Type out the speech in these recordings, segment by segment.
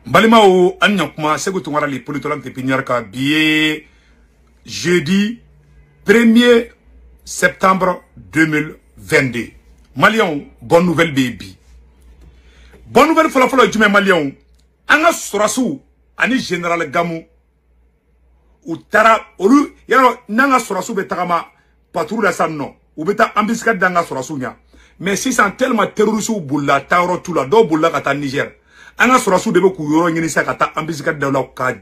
Balima o anyakuma sego tungara li politologue de Pignarka billet jeudi 1er septembre 2022. Malion, bonne nouvelle baby. Bonne nouvelle follow jume Malion. Anga sorasu ani général Gamou ou tara olu yaro nanga sorasu betagama patrouille la sanno ou beta ambiskat danga sorasu nya. Mais si c'est tellement terroriste bulla tauro tula do bulla kata Niger. Anga sorasu debe ku yoro ngini sa kata ambiskat de la ka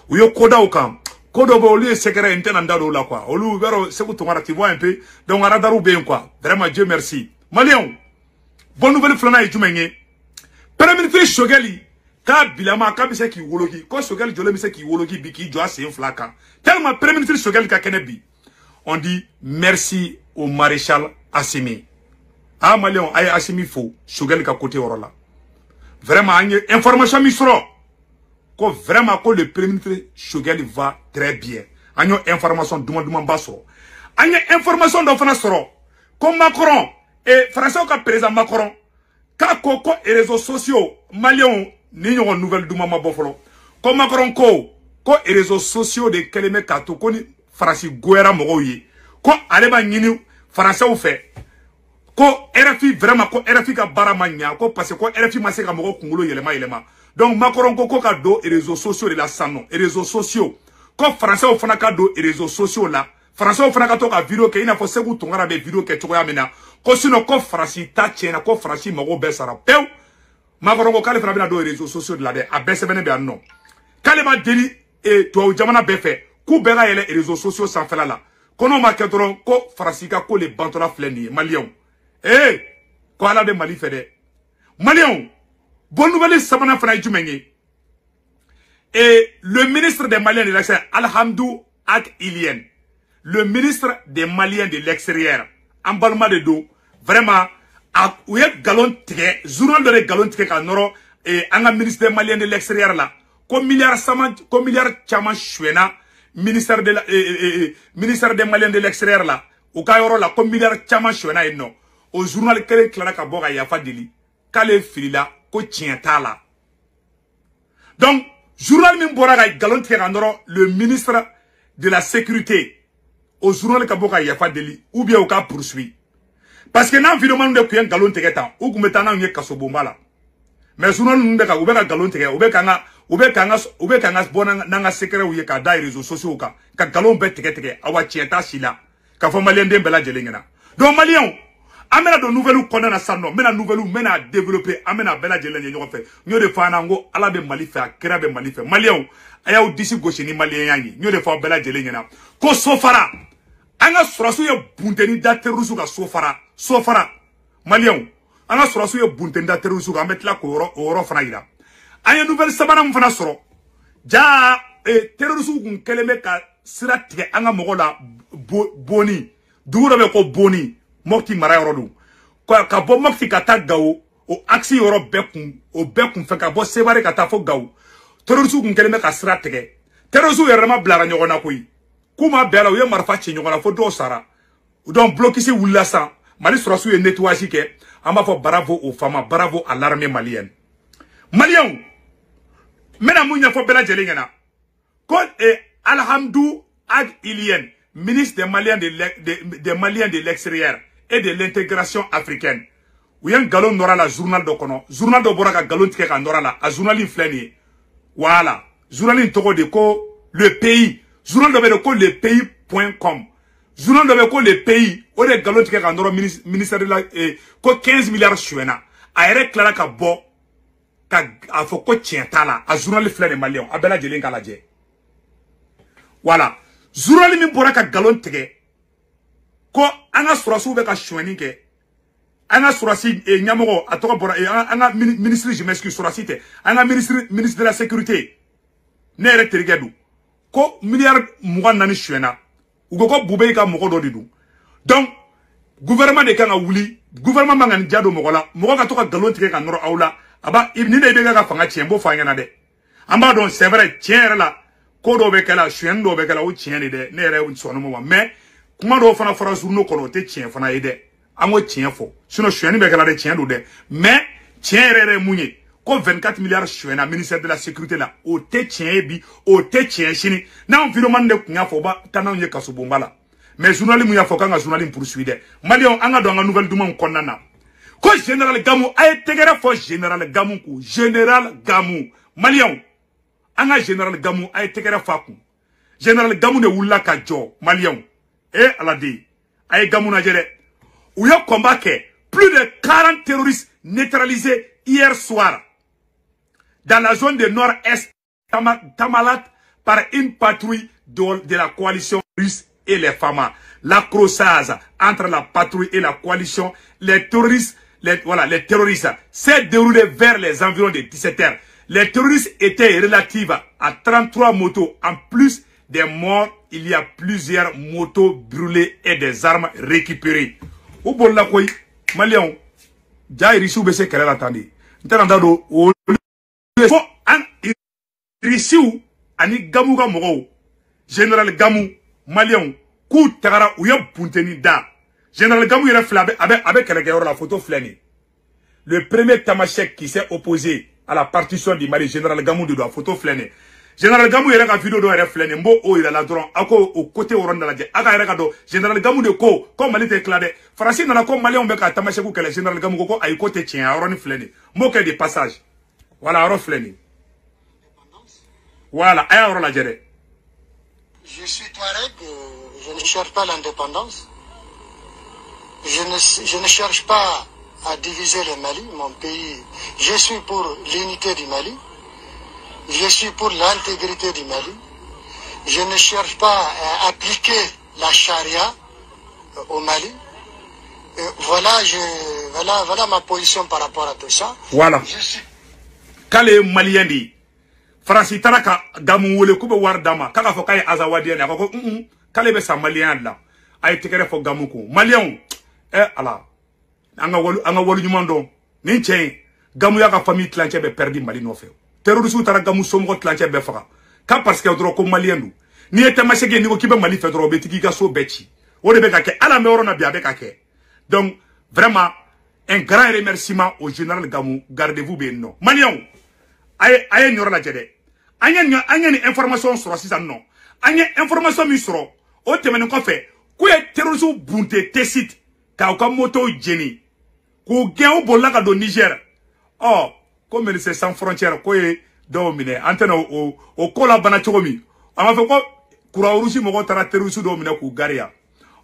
uyo koda o kam kodo bo lui secret interne ndado la quoi olu vero se ku tongara ti voit un peu donc ara daru bien quoi vraiment Dieu merci Malion bonne nouvelle flana e jumenye premier ministre Chogueli ka bilama ka bise ki wologi ko Chogueli jole bise ki wologi bi ki jo ase flaka tellement premier ministre Chogueli ka kenebi on dit merci au maréchal Assimi ah Malion ay Assimi fo Chogueli ka côté orola vraiment information misro ko vraiment que le premier ministre Chogueli va très bien. Agno information duma basso. Agno information do fana soro. Comme Macron et français ka président Macron ka koko et réseaux sociaux Malion ni ñoo nouvelle duma ma bofolo. Comme Macron ko et réseaux sociaux de keleme ka to ko ni France goera mo yi. Ko aleba ñini français ou fait. Ko RFI vraiment ko RFI ka baramanya ko parce que RFI ma se ka mo kungulo yelema. Donc Macron koko ka do et réseaux sociaux de la sano et réseaux sociaux ko français au fana ka do et réseaux sociaux là français au fana ka to ka vidéo ke ina fo segu tongara be vidéo ke to ya mena ko sino ko français ta chena ko français mago be sara pew Macron ko kale fana bina do et réseaux sociaux de la de abese bene be non kale ma deli et to jamana be fait ku be ga yele et réseaux sociaux sans faire là kono ma ke dron ko français ka ko le bantola flendi Malion ko ala de Mali fede Malion. Bonne nouvelle, Sabana Fana Djumenye. Et le ministre des Maliens de l'extérieur, Alhamdou Ak Ilien. Le ministre des Maliens de l'extérieur, en balma de dos, vraiment, où est galon tige, journal de galon tige kanoro, et un ministre des Maliens de l'extérieur là, comme milliard chaman chouena, ministère des Maliens de l'extérieur là, au Kayoro là, comme milliard chaman chouena et non, au journal Kele Clara Kaboga Yafa Dili, Kale Filila, ko tientala. Donc, journal Mimboraga galon tirandoro, le ministre de la sécurité, au journal Kaboka Yafa Deli, ou bien au cas poursuit. Parce que dans l'environnement de Kuyen galon tiretan, ou kumetana nye kasobombala. Mais journal Ndeka, ou beka galon tire, ou beka bona nanga secret ou yeka da réseaux sociaux ka galon bet tike, awa tienta sila, ka fo malien de bela jelengena. Donc, Malion, amena de nouvelles qu'on a sanno mena nouvelles mena développer amena bela jelen ñoo fe ñoo de fana ngo ala be Mali fe akira be Mali fe Malion ayaw disi gauche ni Malien yangi ñoo de fa bela jelen ñena ko sofara anga surasu ye bunteni da terrorisme ka sofara Malion anga surasu ye bunteni da terrorisme ka metla ko oro fana ira anya nouvelle sabana mfana soro ja terrorisme kun keleme ka sira tige anga mogola boni duro be ko boni Mokti mara yorodu ko ka bo mokti kata gawo o aksi yoro bekun fe ka bo sebare kata fo gawo terrorisme kun keleme ka sira tege terrorisme yerema blara nyogona koyi kuma bela o ye marfa chi nyogona fo do sara donc bloquer si wula sa Mali surasu ye nettoyage ke amba fo bravo aux femmes bravo à l'armée malienne Malion mena munya fo bela jelingena ko Alhamdou Ag Ilien ministre des Maliens de l'extérieur et de l'intégration africaine. Ou y a un galon nora la journal de kono. Journal de boraka galon tike ka nora la. A journal inflani. Voilà. Journal intoko de ko le pays. Journal de ko le pays.com. Journal de ko le pays. O de galon tike ka nora ministère de la ko 15 milliards chouena. A ere clara ka bo ka a fo ko tienta la. A journal inflani Malion. A bela jelen ka la je. Voilà. Journal min boraka galon tike. Ko anga surasu be ka choueni ke anga surasi nyamogo atoka bora anga ministre je m'excuse surasi te anga ministre de la sécurité ne retergedu ko milliard mugan nani chouena ugo ko bube ka mogo do didu donc gouvernement de kanga wuli gouvernement mangani jado mogo la mogo ka toka galon tike ka noro awla aba ibni de be ka fanga tiembo fanga na de amba don c'est vrai tiens la ko do be kala chouen do be kala o tiens de ne re sono mo mais kuma do fana fara journaux kono te tien fana ide ango tien fo sino choueni be kala de tien do de mais tien rere munye ko 24 milliards chouena ministère de la sécurité là o te tien bi o te tien chini na environnement de kunya fo ba tanan ye kasubomba la mais journaliste mu ya fo kanga journaliste poursuivre Malion anga do anga nouvelle duma konnana ko général Gamou ay tegere fo général Gamou ko général Gamou Malion anga général Gamou ay tegere fa ko général Gamou ne wula ka jo Malion aladi ay Gamou na jere ou y a combattu plus de 40 terroristes neutralisés hier soir dans la zone de nord-est Tamalat par une patrouille de la coalition russe et les FAMA. L'accrochage entre la patrouille et la coalition, les terroristes s'est déroulé vers les environs de 17h. Les terroristes étaient relatifs à 33 motos. En plus des morts, il y a plusieurs motos brûlées et des armes récupérées. Au bon la quoi, Malion, Jai Rissou Bessé qu'elle a attendu. N'tendando au faut un Rissou ani Gamouga Moro, général Gamou, Malion, coup tagara ou y'a punteni da. Général Gamou il a flabé avec la photo flânée. Le premier Tamashek qui s'est opposé à la partition du Mali, général Gamou de la photo flânée. Général Gamou il a la vidéo de la flânée, mbo o il a la drone, au côté au rond de la guerre. Aga il a do général Gamou de ko, comme Mali déclaré. Français n'a comme Mali on met à Tamashek ou que le général Gamou ko a côté tien à rond flânée. Mbo que des passages. Voilà, rond flânée. Voilà, aïe la géré. Je suis Touareg, je ne cherche pas l'indépendance. Je ne cherche pas à diviser le Mali, mon pays. Je suis pour l'unité du Mali. Je suis pour l'intégrité du Mali. Je ne cherche pas à appliquer la charia au Mali. Voilà ma position par rapport à tout ça. Voilà. Quand les Maliens disent, Francis Taraka Gamou wole kube war dama kaka fo kay azawadi na ko kale be sa malien la ay tekere fo Gamou ko malien ala anga wolu nyumando ni chen Gamou ya ka famille clanche be perdi Mali no fe terroriste tara Gamou somo clanche be faka ka parce que dro ko malien du ni ete machege ni ko kibe Mali fe dro be tiki ga so bechi o de be ka ke ala me oro na bia be ka ke donc vraiment un grand remerciement au général Gamou gardez-vous bien non malien aye nyoro la jede anya ni information sur sisa non anya information mi soro o temene ko fe ku e terrorisme bunte tesit ka ko moto jeni ku gen o bolla ka do Niger oh comme c'est sans frontières ko e do mine antena o ko la bana chogomi ama fe ko kura urusi mo ko tara terrorisme do mine ku garia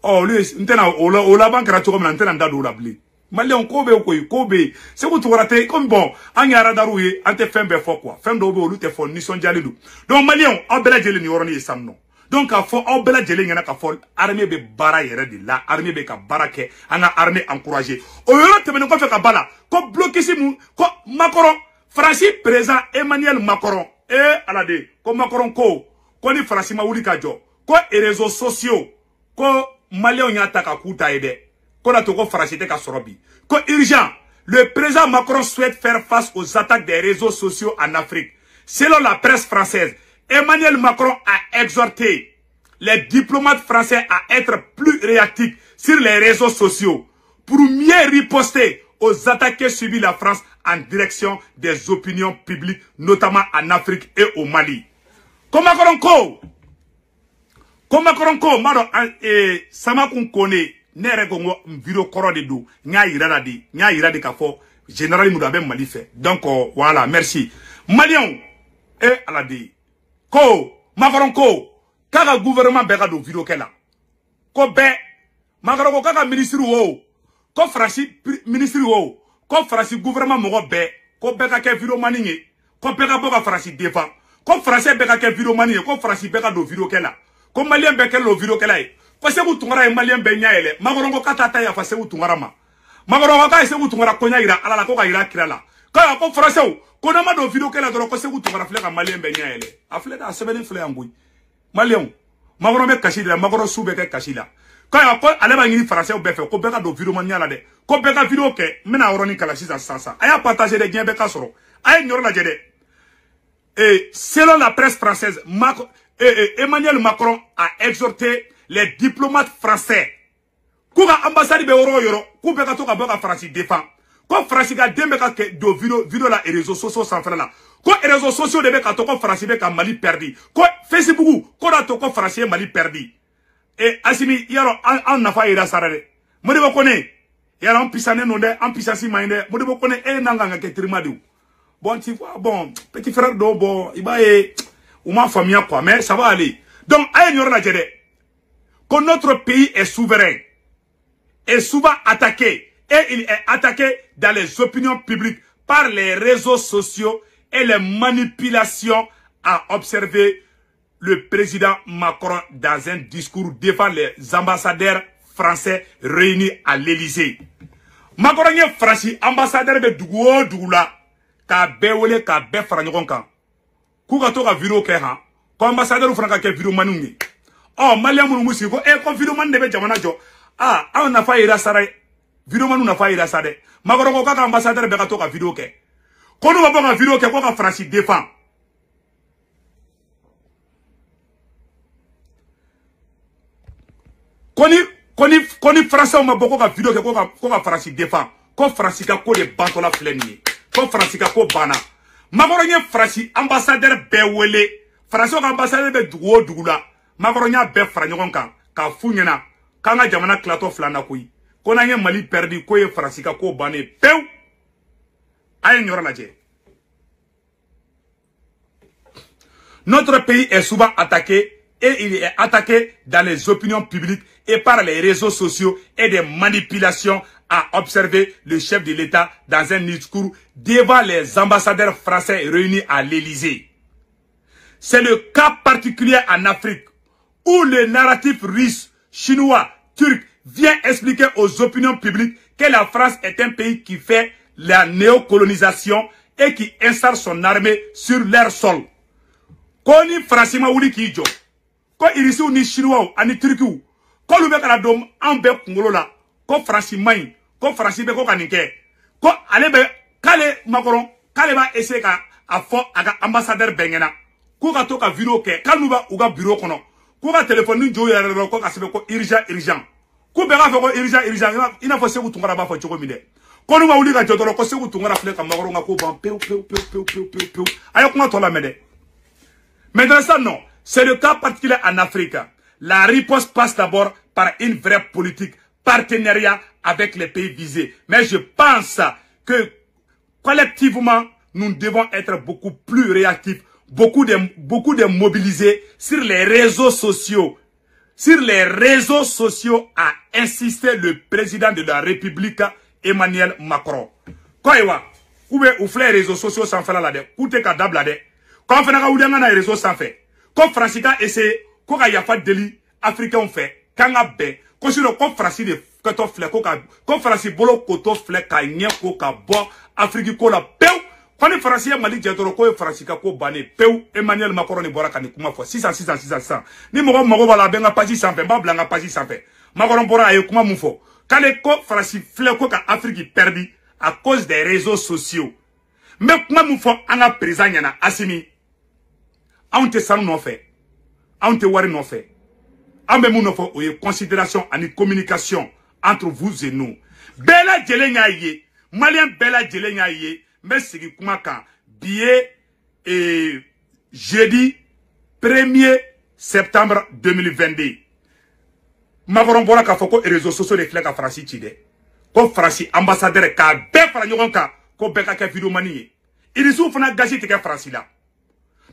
oh lui ntena o la bankara chogomi antena ndado la bli Malion kobe c'est que tu raté comme bon anya radarouye ante fembe fo quoi fem do be olu te fo ni son jalidu donc Malion obela jeli ni woroni samno donc a fo obela jeli ngana ka fo armée be bara yere de la armée be ka barake anga armée encourager o yoro te men ko fe ka bala ko bloquer si mu ko Macron Francis président Emmanuel Macron alade ko Macron ko ni Francis ma wuli ka jo ko réseaux sociaux ko Malion nyata ka kuta ede urgent, le président Macron souhaite faire face aux attaques des réseaux sociaux en Afrique. Selon la presse française, Emmanuel Macron a exhorté les diplomates français à être plus réactifs sur les réseaux sociaux pour mieux riposter aux attaques que subit la France en direction des opinions publiques, notamment en Afrique et au Mali. Comme Macron Maro Sama kun kone nere gongo vidéo koro de do nya ira de ka fo général mu do Mali fait donc voilà merci Malion aladi ko Macron ko kaka gouvernement be ka do vidéo kela ko be Macron ko kaka ministre wo ko Francis ministre wo ko Francis gouvernement mo be ko be ka ke vidéo maninge ko be ka boka Francis défend ko français be ka ke vidéo maninge ko Francis be ka do vidéo kela ko Malien be ke lo vidéo kela parce que tungara Malien be nyaele Macron ko katata ya parce que tungara ma Macron ko ka se tungara ko nya ira ala la ko ka ira kirala ka ko français ko na ma do vidéo kela do ko se tungara fle ka Malien be nyaele afle da sebeni fle angui Malien Macron be kashila Macron sube ke kashila ka ko ale ba ngini français be fe ko be ka do vidéo man nyala de ko be ka vidéo ke mena oroni kala sisa sasa aya partager de bien be ka soro ay nyoro la jede selon la presse française Emmanuel Macron a exhorté les diplomates français. Kuga ambassade be oro yoro, ku be ka to ka boka Francis défend. ko France ka dembe ka ke do video la réseaux sociaux sans faire là ko réseaux sociaux de be ka to ko France be ka Mali perdu ko Facebook ko da to ko France Mali perdu et Assimi yaro an nafa ira sarare mo de ko ne yaro an pisane no de an pisasi mainde mo de ko ne e nanga nga ke trimadu bon tu vois bon petit frère do bon ibaye ou ma famille quoi mais ça va aller donc ayen yoro la jede que notre pays est souverain est souvent attaqué et il est attaqué dans les opinions publiques par les réseaux sociaux et les manipulations, a observé le président Macron dans un discours devant les ambassadeurs français réunis à l'Élysée. Macron est français, ambassadeur de Dougoula, ka bewole ka be faranyon kan. Ku ka to ka vidéo ke ha, ko ambassadeur franca ke vidéo manungi. Oh, Malien munu musi ko ko vidéo man de be jamana jo. Ah, on a fa ira saray. Vidéo manu na fa ira sade. Macron ko ka ambassadeur be ka to ka vidéo ke. Ko no ba vidéo ke ko ka France défend. Koni français ma boko ka vidéo ke ko ka France défend. Ko France ka ko de bantola fleni. Ko France ka ko bana. Macron ye France ambassadeur be wele. France ka ambassadeur be dugula. Macron ya be fra nyon kan ka funyena. Kanga jamana klato flana koyi. Kona ye Mali perdu ko ye France ka ko bané pew. Ayen yora laje. Notre pays est souvent attaqué et il est attaqué dans les opinions publiques et par les réseaux sociaux et des manipulations, a observé le chef de l'État dans un discours devant les ambassadeurs français réunis à l'Élysée. C'est le cas particulier en Afrique où le narratif russe, chinois, turc vient expliquer aux opinions publiques que la France est un pays qui fait la néocolonisation et qui installe son armée sur leur sol. Koni Fransima wuli ki jo. Ko irisi ni chinois ani turkiou. Ko lube kala dom ambe kungolo la. Ko Fransima ko Fransi be ko kanike. Ko ale be kale Macron kale ba essayer ka afo aga ambassadeur bengena. Ko ka to ka vidéo ke kanuba uga bureau kono. Ko ka téléphone ni jo yare ko ka sebe ko urgent. Ko be ga fe ko urgent ina fo segu tungara ba fo choko mide. Ko nu ma wuli ka jotoro ko segu tungara fle ka Macron nga ko ban peu. Ayo ko to la mede. Maintenant ça non, c'est le cas particulier en Afrique. La riposte passe d'abord par une vraie politique partenariat avec les pays visés. Mais je pense que collectivement, nous devons être beaucoup plus réactifs, beaucoup de mobilisés sur les réseaux sociaux. Sur les réseaux sociaux a insisté le président de la République, Emmanuel Macron. Quoi ou les réseaux sociaux sans faire la dé, ou te kadab la dé. Quand on fait un réseau sans fait, quand Francica essaie, quand il y a pas de délit africain fait, quand il y a bé, quand sur le quand Franci de koto flek, quand Franci bolo koto flek, quand il y a koka bo, Afrique kola peu, quand les Français Mali jadoro ko Francica ko bané peu, Emmanuel Macron ni bora kani kuma fois 600. Ni mo bala benga pagi sans fait, ba blanga pagi sans fait. Macron bora ayo kuma mufo. Quand les ko Franci flek ko ka Afrique perdu à cause des réseaux sociaux. Mais kuma mufo anga président yana Assimi. On te sanu no fait. On te wari no fait. On be no fait oye considération et communication entre vous et nous. Bela jelenya ye, Malien bela jelenya ye, mais sigi kuma kan billet et jeudi 1er septembre 2022. Macron bora ka foko réseaux sociaux les flèches à Franci chide. Ko Franci ambassadeur ka be fara nyogon ka ko be ka ke vidéo mani. Il sou fana gasi te ke Franci là.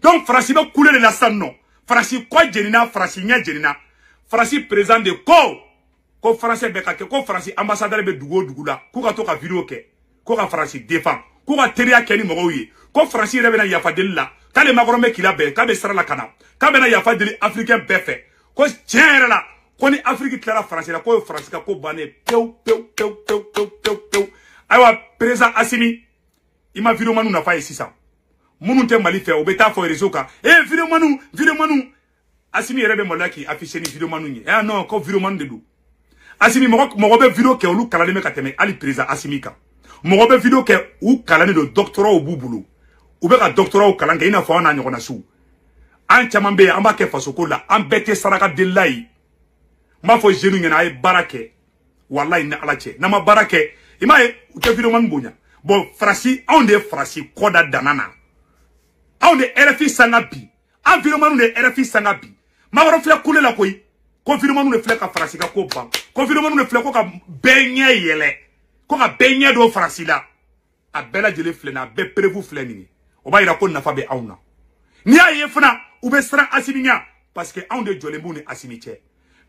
Donc, Franci va couler de la salle, non. Franci, quoi, Jenina, Franci, nya Jenina. Franci, président de ko Franci, bekake, ko Franci, ambassadeur de Dougoula, ko ka to ka vidéo ke, ko ka Franci défend, ko ka teria keni mogoye, ko Franci revena yafa deli la, ka le Macron me kila be, ka be sara la kana, ka be na yafa deli africain befe, ko tiens la, ko ni Afrique clara Franci la, ko Franci ka ko bané, peu. Aywa, président Assimi, ima vidéo manu na fa ici ça. Mounou te Mali fait au bêta for réseau ka. Vidéo manu. Assimi rebe molaki afficher ni vidéo manu ni. Non, ko vidéo manu de dou. Assimi mo be vidéo ke olu kala me kateme ali président Assimi ka. Mo be vidéo ke ou kala de doctorat au boubulu. Ou be ka doctorat au kala ina fo na nyona su. An chamambe amba ke fasoko la an bete saraka de lai. Ma fo jenu ngena ay barake. Wallahi na alache. Na ma barake Ima ou te vidéo man bonya. Bon, Farasi, on est Farasi, Koda Danana. On est RFI Sangabi. Environnement nous est RFI Sangabi. Ma reflet couler la koi. Confinement nous le flèque à Farasi ka ko ban. Confinement nous le flèque ka beignet yele. Ko ka beignet do Farasi là. A bela jele flena, be prevu fleni. O ba ira ko na fa be auna. Ni aye fana ou be sran asiminya parce que on de jolembu ni asimite.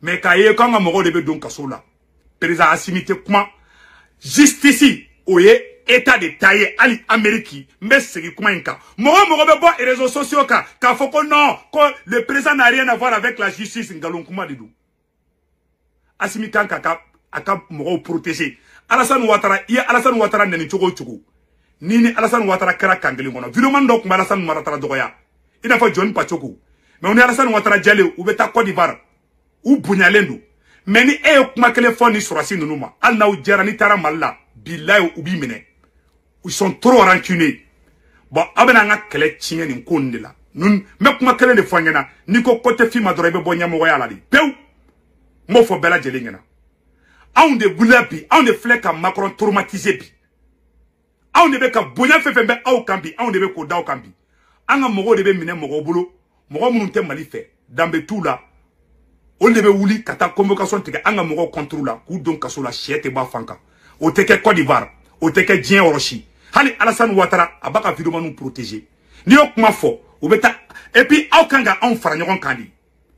Mais ka ye quand mo de be don kasola. Président asimite kuma justice oye état de taille ali Amérique mais c'est comment inka. Mo be bo réseaux sociaux ka faut que non que le président n'a rien à voir avec la justice ngalon kuma de dou. Asimite aka mo protéger. Alassane Ouattara Alassane Ouattara neni chogo chogo. Nini Alassane Ouattara kara kangeli ngono. Vidéo ndok ma Alassane Ouattara dogoya. Ina fa John Pachoko. Mais on est Alassane Ouattara Diallo ou beta Côte d'Ivoire. Ou Bunyalendo. Mais ni kuma téléphone sur Racine Numa. Al na ou Djerani Tara Malla. Billahi ou Bimene. Ils sont trop rancunés. Bon, abena nga kele tchingen ni konde la. Nun me kuma kele de fangena. Niko côté fi madore be bonya mo waya la di. Pew. Mo fo bela jelingena. On de boulabi, on de flèque à Macron traumatisé bi. On de beka bonya fefe be au kambi, on de beko da au kambi. Anga mogo de be mine mogo bolo, mogo mununte mali fe. Dambe tout là. On de be wuli kata convocation teke anga mogo contrôle la, kou don kaso la chiete ba fanka. O teke Côte d'Ivoire, o teke Dien Orochi. Hali Alassane Ouattara abaka vidéo nous protéger. Ni ok ma fo, ou beta et puis au kanga on fara nyogon kandi.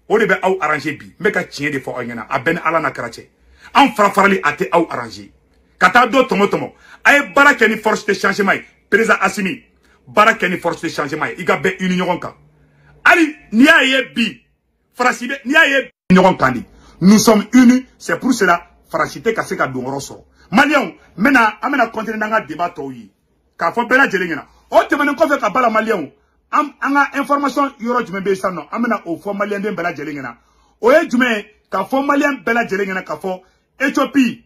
O de be au arranger bi, meka tien de fo ongena, a ben ala na karache. En frafarali a été arrangé. Kata do tomo tomo. Aye barake ni force de changement. Président Assimi. Barake ni force de changement. Iga be union ka. Ali, ni aye bi. Farasibe, ni aye union kandi. Nous sommes unis. C'est pour cela. Farasite kaseka dongoroso. Malion, mena, amena continue nanga débat toyi. Ka fo bela jelengena. O temene ko fe ka bala Malion. Anga information yoro jume be sanno. Amena o fo Malien de bela jelengena. O ye jume ka fo Malien bela jelengena ka fo Éthiopie.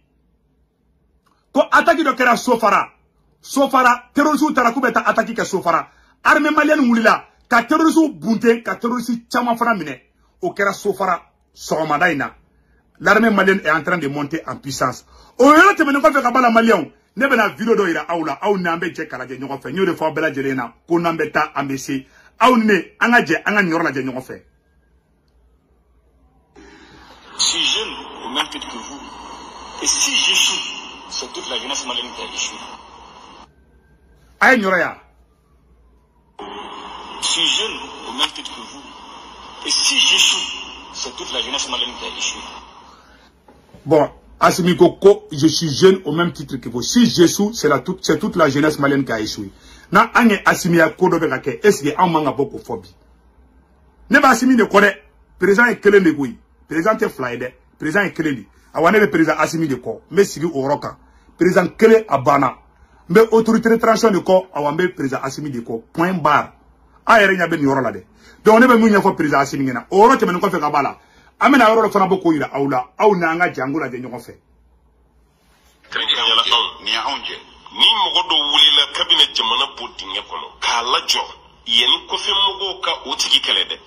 Ko attaque de kera Sofara. Sofara, terrorisme tarakubeta attaque ke Sofara. Armée malienne wulila. Ka terrorisme bunte, ka terrorisme chama fana mine. O kera Sofara, Soromadaina. L'armée malienne est en train de monter en puissance. O yoro te mene ko fe ka bala malien. Ne bena vidéo do ira aula. Au nambe je kala je nyoko fe. Nyo de fo bela jelena. Ko nambe ta ambesi. Au ne, anga je, anga nyoro la je nyoko fe. Si jeune, au même titre que vous. Et si j'échoue, c'est toute la jeunesse malienne qui a échoué. Aïe, Nyoraya. Si jeune, au même titre que vous. Et si j'échoue, c'est toute la jeunesse malienne qui a échoué. Bon, Assimi Koko, je suis jeune au même titre que vous. Si j'échoue, c'est toute la jeunesse malienne qui a échoué. Na anye Assimi a kodo bekake, est-ce que amanga boko phobie? Neba Assimi ne connaît, président est kele de goui, président est flyde, président est kele. Awane be président Assimi de ko, mais sigi oroka. Président kele abana. Mais autorité de transition de ko, awambe président Assimi de ko. Point barre. Ayere nya ben yoro la de. Donc on est venu une fois président Assimi ngena. Oro te men ko fe kabala. Amena oro fana boko ira aula. Au na nga jangula de nyoko fe. Ni aonje. Ni mogodo wuli la cabinet jamana botinge kono. Kala jo. Yeni ko fe mogo ka otiki kelede.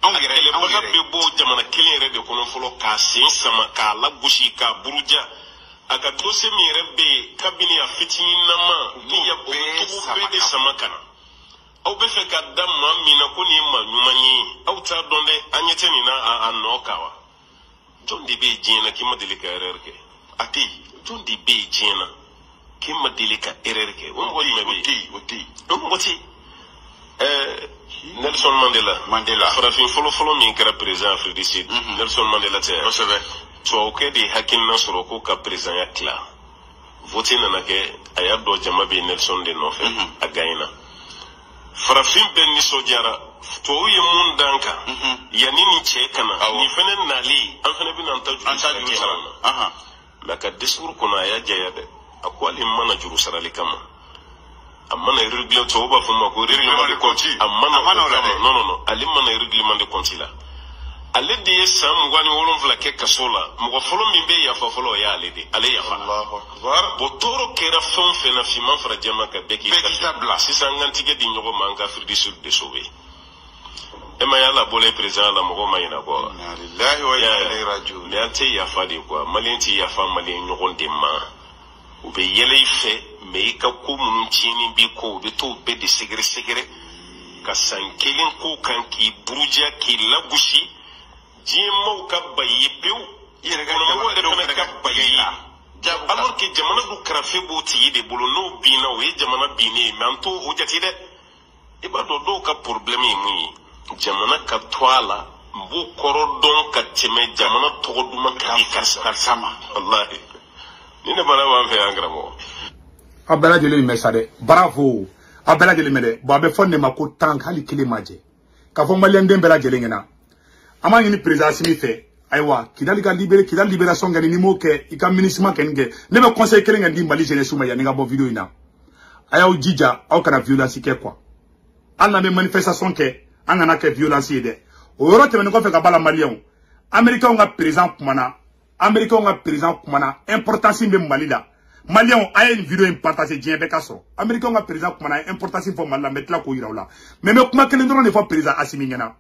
Ele baga bebo jamana kelere de kono folo ka sen sama ka la bushi ka buruja aka tose mi rebe kabini ya fitini nama ni ya be de sama kana au be fe ka damma mina ko ni ma nyumanyi au ta donde anyete ni na anokawa John de be jina ki madelika ererke ati John de be jina ki madelika ererke won wodi oti donc woti Nelson Mandela. Farafin follow min kera président Afrique du Sud. Nelson Mandela te. So ok di hakin na soroko ka président ya kla. Vote na ke ayado jama be Nelson de no fe againa. Farafin ben ni sojara to ye mun danka. Yani ni che kana. Ni fenen nali an fene bin antaju sarana. Laka discours kuna ya jayade. Akwali mana juru sarali kama. Amana irregular to ba fuma ko règlement de compte non alimana règlement de compte la ale de sam ngwani wolon fla ke kasola mo folo mi be ya fa folo ya ale de ale ya fa Allahu akbar botoro kera fon fe na fi man fra jama ka beki tabla si sanganti ke di nyogo manga Afrique du Sud de sauver e ma ya la bole président la mo ma ina ko inna lillahi wa inna ilaihi raji'un ne ante ya fa de ko malenti ya fa malien nyogo de ma u be yele ife me i ka ko minnu tiɲɛni bi ko u be t'o bɛɛ de sɛgɛrɛ ka san kelen ko kan k'i buruja k'i lagosi diɲɛmaw ka ba ye pewu kɔnɔmɔgɔw yɛrɛ fana ka ba ye alors que jamana du karafe b'o tigi de bolo n'o binna o ye jamana binnen ye mais an t'o o jate dɛ i b'a dɔn dɔw ka problème ye mun ye jamana ka to a la n b'o kɔrɔ dɔn ka tɛmɛ jamana tɔgɔ duman ka di karisa ma wallahi ni ne bana b'an fɛ yan karamɔgɔ a bɛɛ lajɛlen mɛ sa dɛ bravo a bɛɛ lajɛlen mɛ dɛ bon a bɛ fɔ ne ma ko tank hali kelen ma jɛ k'a fɔ maliyɛn den bɛɛ lajɛlen ɲɛna an b'a ɲini président Assimi fɛ ayiwa Kidali ka libération kɛ ni m'o kɛ i ka MINUSMA kɛ nin kɛ ne bɛ conseil kelen kɛ di Mali jeunesse ma yanni ka bɔ vidéo in na a y'aw jija aw kana violence kɛ quoi hali n'an bɛ manifestation kɛ an kana kɛ violence ye dɛ o yɔrɔ tɛmɛnen kɔfɛ ka b'a la maliyɛnw américains ka président kumana importance bɛ Mali la maliyɛnw a ye nin vidéo in partager diɲɛ bɛɛ ka sɔrɔ américains ka président kumana importance fɔ Mali la n bɛ tila k'o yira u la mais n bɛ kuma kelen dɔrɔn de fɔ président Assimi ɲɛna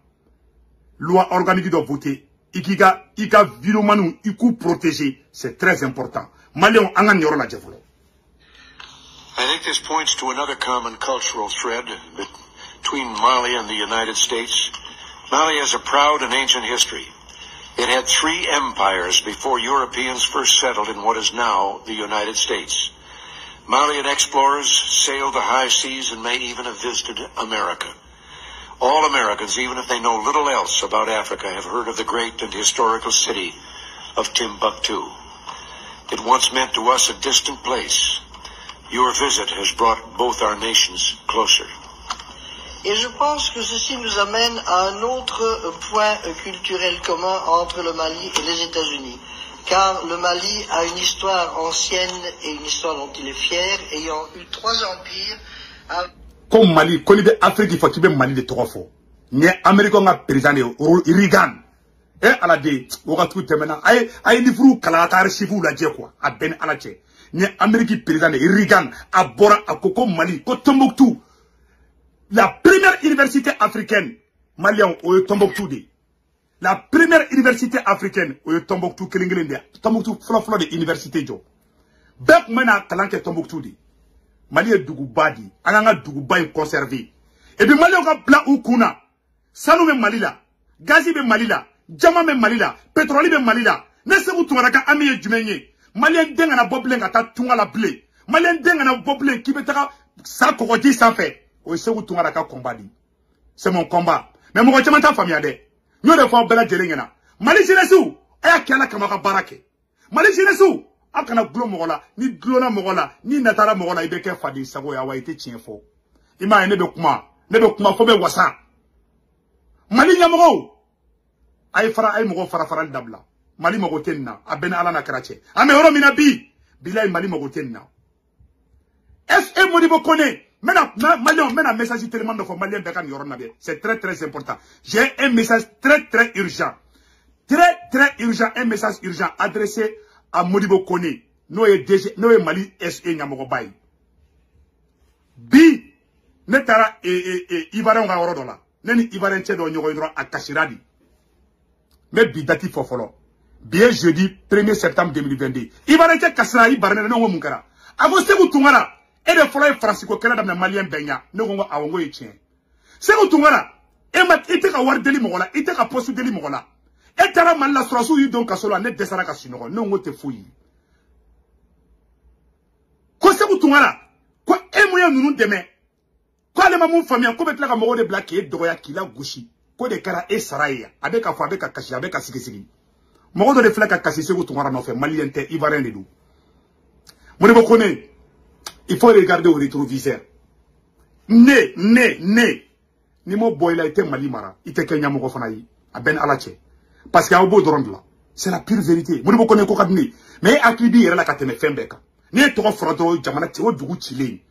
loi organique dɔ voter ika vidéomaniw i k'u protéger c'est très important maliyɛnw an ka nin yɔrɔ lajɛ fɔlɔ. I think this points to another common cultural thread between Mali and the United States. Mali has a proud and ancient history. It had 3 empires before Europeans first settled in what is now the United States. Malian explorers sailed the high seas and may even have visited America. All Americans, even if they know little else about Africa, have heard of the great and historical city of Timbuktu. It once meant to us a distant place. Your visit has brought both our nations closer. Et je pense que ceci nous amène à un autre point culturel commun entre le Mali et les États-Unis. Car le Mali a une histoire ancienne et une histoire dont il est fier, ayant eu 3 empires. Comme Mali, quand il est Afrique, il faut qu'il y ait Mali de trois fois. Ni Américain a président Reagan. Et à la dé, on va tout terminer. Aïe, ni vous, Kalata, si vous la dites quoi, à Ben Alache. Ni Américain président Reagan, à Bora, à Koko Mali, à Tombouctou. La première université africaine, Malien, au Tombouctou. La première université africaine, au Tombouctou, Kelinglendia. Tombouctou, flan de université, Jo. Bek mena kalanke Tombouctou. Mali est Dougubadi, Ananga Dougouba conservé. Et puis Mali a blanc ou kuna. Sanou même Mali là, Gazi même Mali là, Djama même Mali là, Pétrole même Mali là. N'est-ce que tu as amié du meunier? Malien denga boblin à ta tunga la blé. Malien denga boblin qui betara sa kokoti sans fait. O se où tu as combat. C'est mon combat. Mais mon retiens ta famille ade. Nous devons bella jelengena. Mali jenesu, aya kiala kamaka barake. Mali jenesu. Akana glo mogola ni glona mogola ni natara mogola ibeke fadi sago ya wa ite tienfo ima ne be kuma fo be wasa Mali nyamogo ay mogo fara dabla Mali mogo tenna abena ala na karache ame oro mina bi bilay Mali mogo tenna FE Modibo Kone mena message tellement de fo malien bekan yoro na be c'est très très important. J'ai un message très urgent, un message urgent adressé à Modibo Kone, no e Mali SE Nyamogo Bay. Bi netara Ivaran ga orodo la. Neni Ivaran che do nyogo indro a Kashiradi. Mais bi dati fofolo. Bien jeudi 1er septembre 2022. Ivaran che Kashira Ibarne no munkara. Avo segu tungara e de folo e Francisco kala dam na Malien benya no ngo awongo e chien. Segu tungara e mat ite ka war deli mogola, ite ka postu deli mogola. Et tara mal la surasu yi don kasola net desara kasino no ngote fuyi ko sebu tungara ko emoya nunu deme ko ale mamun famia ko betla ka mogo de black e doya kila gushi ko de kara e saraya abeka fo abeka kashi abeka sikisigi mogo do de flaka kashi sebu tungara no fe maliente ivarien de dou Modibo Kone il faut regarder au rétroviseur ni mo boy la ite Mali mara ite kenya mogo fana yi aben alache. Parce qu'il y a un beau drone là. C'est la pure vérité. Modibo Kone ko kadni. Mais akidi yera la katene fembeka. Ni to frodo jamana ti o dugu chile.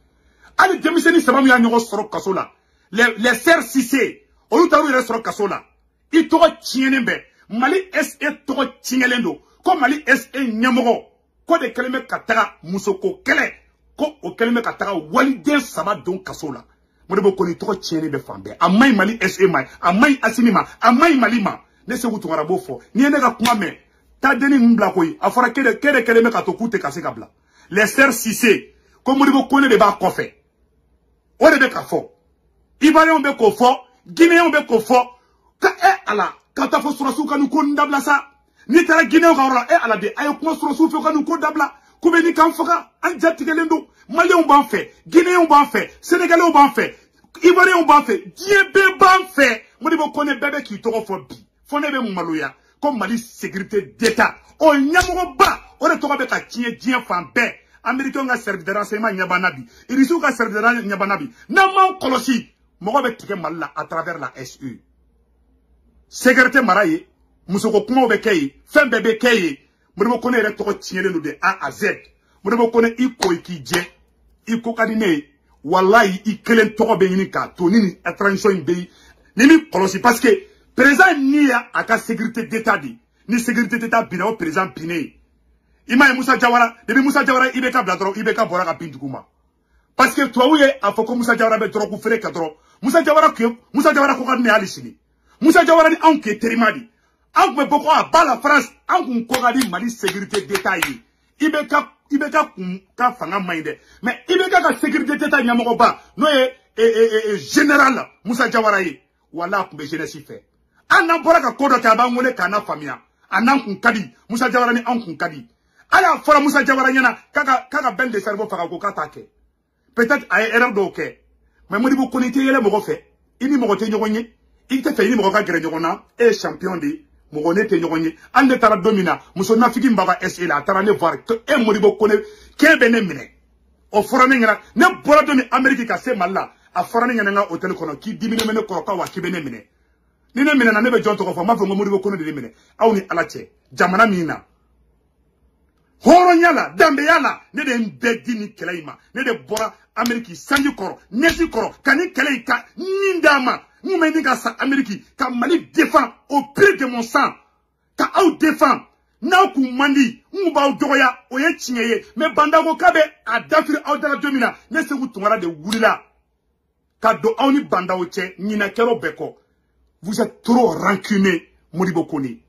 Ali demiseni sabamu ya nyogo soro kasola. Les serres cissé. O taru yera soro kasola. I to chienembe. Mali SE to chingelendo. Ko Mali SE nyamogo. Ko de keleme katara musoko kele. Ko o keleme katara walide sama don kasola. Modibo Kone to chienembe fambe. Amai Mali SE mai. Amai Asimima. Amai Malima. Ne se wutu ngarabo fo ni ne ka kuma me ta deni mbla koyi afara kede me ka to kute kase kabla les sœurs Cissé, comme Modibo connaît des bas coffres. On est des fort. Ivoiriens ont des fort, Guinéens ont des fort. Quand tu as fait sur la soupe, nous condamnons ça. Ni t'as la Guinée au Gaura, et à la dé, ayo kuma sur la soupe, nous condamnons. Koubeni Kamfaka, Anjatikelendo, Maliens ont ban fait, Guinéens ont ban fait, Sénégalais ont ban fait, Ivoiriens ont ban fait, Diébé ban fait. Modibo connaît bébé qui t'aura fait bi. Fonebe Moumalouya, comme Mali sécurité d'État. On nyamoro ba, on est tombé à Dien fan bé. Américain a servi de renseignement Nyabanabi. Irisu a servi de renseignement Nyabanabi. Naman Kolosi, Mogobe Tike Malla à travers la SE. Sécurité Maraye, Moussoko Kumo Bekei, Fem Bébé Kei, Modibo connaît les toko tiennent nous de A à Z. Modibo connaît Iko Ikije, Iko Kadine, Wallahi, Ikelen Toko Beyinika, Tonini, à transition Beyi, Nimi Kolosi, parce que, président Nia a ka sécurité d'État dit, ni sécurité d'État bina au président Piné. Ima Moussa Diawara, depuis Moussa Diawara, Ibeka Bladro, Ibeka Boraka Pintukuma. Parce que toi, oui, a faut que Moussa Diawara be trop koufere kadro. Moussa Diawara koka ne alisini. Moussa Diawara ni anke terimadi. Anke me boko a bas la France, anke koka di Mali sécurité d'État yi. Ibeka ka fanga mainde. Mais Ibeka ka sécurité d'État nyamoko ba. No général Moussa Diawara yi. Wala kumbe jeunesse fait. Anan boraka kodo ka ba ngole kana famia. Anan kun kadi. Moussa Diawara ni an kun kadi. Ala fora Moussa Diawara nyana kaka ben de cerveau faka ko katake. Peut-être ay erreur do ke. Mais Modibo konité yele mo fait. Ini mo te nyogonye. Il te fait ini mo ka gere nyogona et champion de mo te nyogonye. Ande tara domina. Muso nafiki mbaba SE la tara ne voir que e Modibo koné ke bene mine. O fora ne ngana ne bora do ni Amerique ka se malla. A fora ne ngana hôtel kono ki dimine mene ko ka wa ki bene mine. Ni ne mine na ne be jonto ko fa ma fo Modibo koné de mine. Awni alache jamana mina. Horo nyala, dambe yala, ne de mbedi ni kelaima, ne de bora Ameriki, sanji koro, nesi koro, kani kelei ka, nindama, moumeni ka sa Ameriki, ka Mali défend au prix de mon sang, ka au défend, na ku mandi, mouba ou doya, oye chingeye, me bandago kabe, a dafiri au de la domina, ne se vous tongara de wulila, ka do auni banda oche, nina kero beko, vous êtes trop rancunier, Modibo Kone.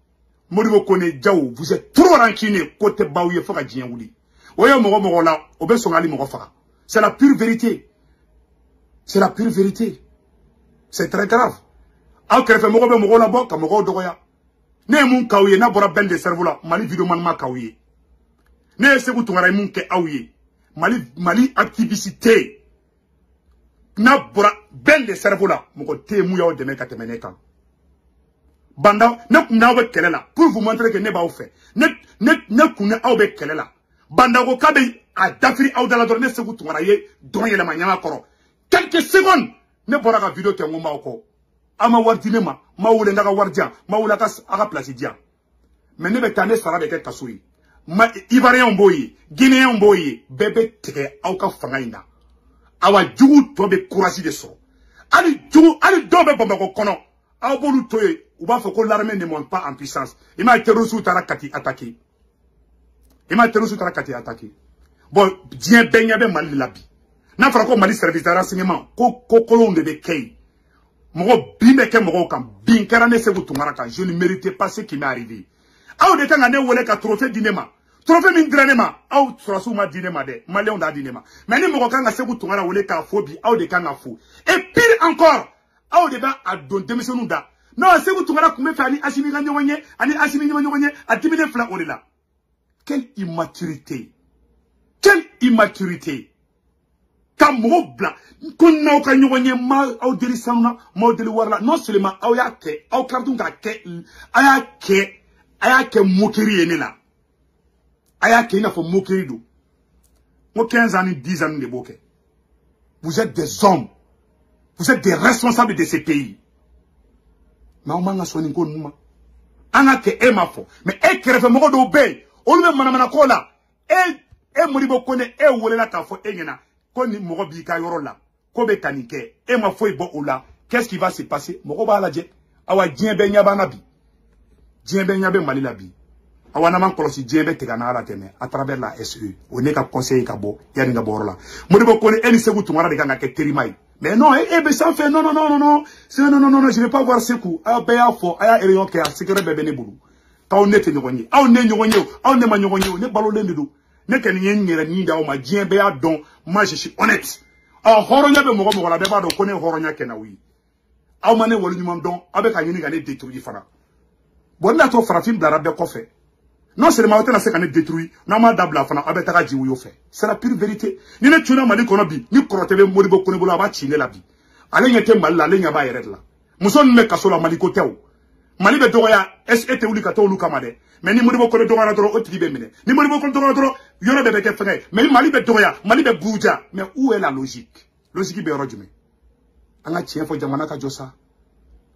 Modibo Kone Diaw, vous êtes trop rancunier côté Baouye Foka Djiangouli. Oye Mogo là, Obe Songali Mogo Faka. C'est la pure vérité. C'est la pure vérité. C'est très grave. Aw Kerefe Mogo Be Mogo Labo, Ka Mogo Dogoya. Ne Moun Kaouye, na Bora Ben de cerveau là, Mali vidéo man ma Kaouye. Ne Segou Tungara Moun Ke Aouye. Mali activité. Na Bora Ben de cerveau là, Mogo Te Mouya de Mekatemenekan. Banda, ne kuna obe kelela, pour vous montrer que ne ba ou fait. Ne kuna obe kelela. Banda go kabe a dafiri au de la donne se vous touraye, don yele manyama koro. Quelques secondes, ne bora ka vidéo te ngoma oko. Ama wardinema, ma ou lenga wardia, ma ou la kas aga plasidia. Mais ne betane sara beke kasuri. Ma Ivoirien mboyi, Guinéen mboyi, bébé teke au ka fangaina. Awa jugu tobe courage de so. Ali jugu, ali dobe bomba kono. Awa bolu toye. Ou bien, faut que l'armée ne monte pas en puissance. Il m'a été reçu Tarakati attaqué. Bon, Dien Benyabe Mali Labi. N'a pas encore Mali service de renseignement. Kolon de Bekei. Mogo Bimeke Mogo Kam. Binkarane Segou Tumaraka. Je ne méritais pas ce qui m'est arrivé. Aou de Kangane Wole ka trophée dinema. Trophée Mindranema. Aou Trasuma dinema de. Malion da dinema. Mais ni Mogo Kanga Segou Tumara Wole ka phobie. Aou de Kanga fou. Et pire encore. Aou de Ba a don démission da. Non, c'est vous tout le monde qui fait Assimi Gagnon, Ani Assimi Gagnon, à 10 000 francs au là. Quelle immaturité! Quelle immaturité! Comme mot blanc, qu'on n'a aucun gagnon, mal au délissant, mal de l'ouarla, non seulement au yake, au carton kake, ayake moquerie est là. Ayake n'a pas moquerie d'eau. Moi, 15 ans, 10 ans de bokeh. Vous êtes des hommes. Vous êtes des responsables de ces pays. Mais on m'a sonné une mouma. Anga ke ema fo. Mais e Kerefe Mogo do be. On me manamana kola. Modibo Kone wole la ka fo ngena. Koni Mogo bi ka yoro la. Kobe kanike. Ma fo ibo ola. Qu'est-ce qui va se passer? Mogo ba la je. Awa Dien Benyaba nabi. Dien Benyabe Mali labi. Awa naman kolosi Dien Be tegana ala teme à travers la SE. On est ka conseiller ka bo. Ya nga borla. Modibo Kone eni Segou Tumara de kanga ke terimai. Mais non, ça fait non, je vais pas voir ce coup. Ah, ben, fort, ah, et on a secret bébé ne boulou. Quand on est nyogoni, ah, on est nyogoni, ah, on est nyogoni, on est ballon de l'eau. ne ken yen ngere ni da o ma dien be ya don moi je suis honnête horonya be mo la be ba do ko ne horonya kenawi aw ma ne wolu nyum don abe ka yini ga ne détruire fana bon na to farafin dara be ko fe non seulement on se kan détruire na ma dabla fana abe taka ji wo fe c'est la pure vérité ni ne tuna mali kono bi ni korote be modibo kono bolo aba chine la bi ale nyete mal la le nya ba yere la muson me kasola mali ko tew mali be doya ete wuli ka to lu kamade mais ni modibo kono doga na doro o tigi be mine ni modibo kono doga na doro yoro be ke fene mais mali be doya mali be buja mais où est la logique be rojume anga chien fo jamana ka josa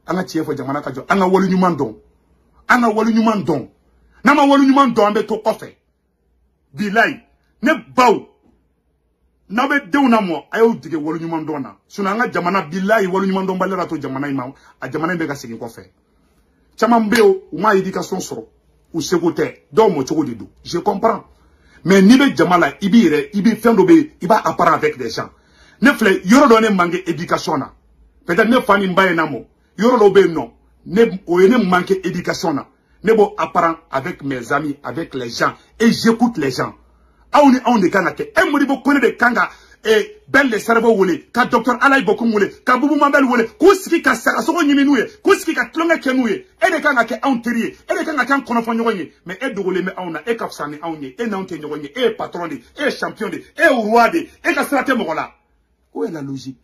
anga chien fo jamana ka jo anga wolu nyuman don nama wolu nyuman don be to kofe bilai ne baw na be deuna mo ayo dige wolu nyuman don na suna anga jamana bilai wolu nyuman don balera to jamana ima a jamana be ga sigi kofe chama mbeo uma éducation soro ou segote do mo choko dido je comprends mais ni be jamala ibi fendo be iba apparent avec des gens ne fle yoro do ne manque éducation na peut-être ne fani mbaye namo yoro do be non ne o ne manque éducation na ne bo apparent avec mes amis avec les gens et j'écoute les gens on est kanake e modi bo kone de kanga e belle cerveau wole ka docteur alay bokum wole ka bubu mabel wole ko siki ka saka so nyimi nuye ko siki ka tlonga kenuye e de kanga ke on terie e de kanga kan kono fonyo nye mais e dogole me on na e kapsani on nye e na on te nye e patron de e champion de e roi de e ka strate mo la où est la logique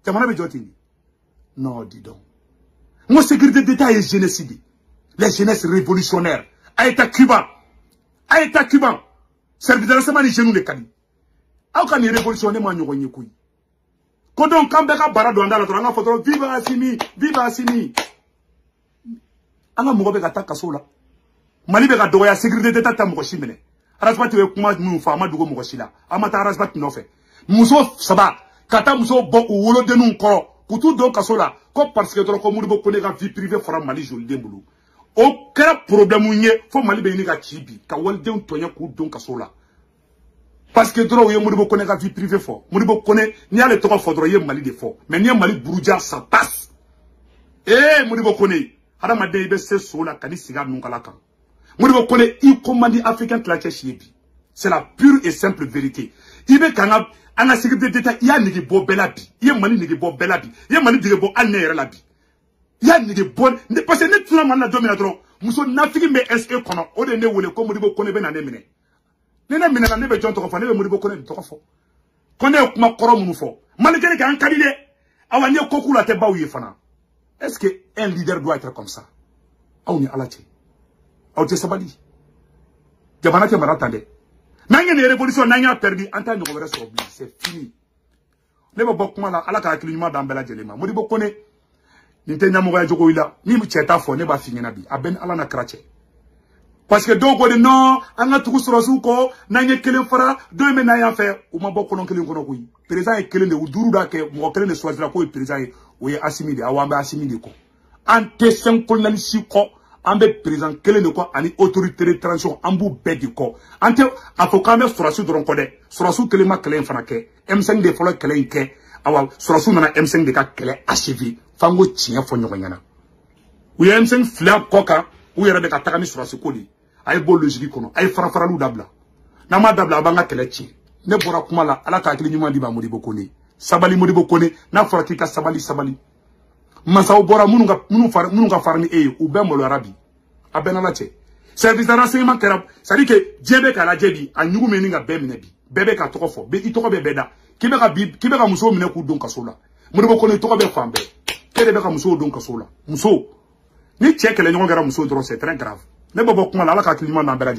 jamana be jotini non dis donc mon sécurité d'état est génocide les jeunesses révolutionnaires a été cubain serviteur semani genou de kadi aw kan révolutionner ma nyogo nyikuyi ko donc kambe ka bara do ndala to nga foto viva Assimi anga mo be ka takasola mali be ka dogo ya sécurité d'état ta mo shimene arasbati we kuma mu fa ma dugo mo shila amata arasbati no fe muso saba kata muso bo wolo de nun ko kutu do kasola ko parce que to ko mu bo ko ne ka vie privée fora mali joli dembulu o kera problème nye fo mali be ni ka chibi ka walde on tonya ku don kasola parce que trop ye modibo connaît ka vie privée fort modibo connaît ni ale to fo dro ye mali de fort mais ni mali buruja ça passe modibo connaît hada ma de be se sola kadi siga nun kala kan modibo connaît il commande africain tlache chibi c'est la pure et simple vérité ibe kanga anga sécurité d'état ya nigi bo belabi ye mali nigi bo belabi ye mali dige bo anere labi ya nigi bon parce que ne tuna man la domina trop muso nafiki me SE kono o de ne wole ko modibo connaît be na ne mine nena minana ne be jonto ko fa ne be modibo ko ne to ko fo ko ne kuma koro mu fo malgré que an kadide awa ne ko kula te bawu yefana est-ce que un leader doit être comme ça aw ni alati aw te sabali jabana te maratande nanya ne révolution nanya perdu anta nyoko wera so bi c'est fini ne be bokuma la ala ka klinyuma dambela jelema modibo ko ne ni te nyamo ga jogo ila ni mu cheta fo ne ba fingena bi aben ala na krache parce que donc on dit non, on a tout sur ko nanye kelen fara do me na ya fait ou ma bokko non kelen kono kuyi président e kelen de uduru da ke mo kelen de choisir ko président o ye Assimi de awamba Assimi de ko ante sen ko nan si ko ambe président kelen de ko ani autorité de transition ambu bedi ko ante avocat me surasu doron ko de surasu kelen ma kelen fana ke M5 de folo kelen ke awa surasu na M5 de ka kelen achevé fango tien fo nyoko nyana ou ye M5 fla koka ou yere de ka takani surasu ko di ay bo logique kono ay farafaralu dabla na ma dabla banga kelechi ne bora kuma la ala ka akili nyuma di ba modibo kone sabali modibo kone na farati ka sabali masa bora munu ka farni u be mo arabi abena la che service de renseignement kerab ça dit que djebe ka la jebi anyugu meni nga be mine bi bebe ka toko fo be itoko be beda kibe ka muso mine ku don kasola modibo kone toko be fambe kede be ka muso don kasola muso ni check le nyonga muso dro c'est très grave ne bobo kuma la ala ka klima na bela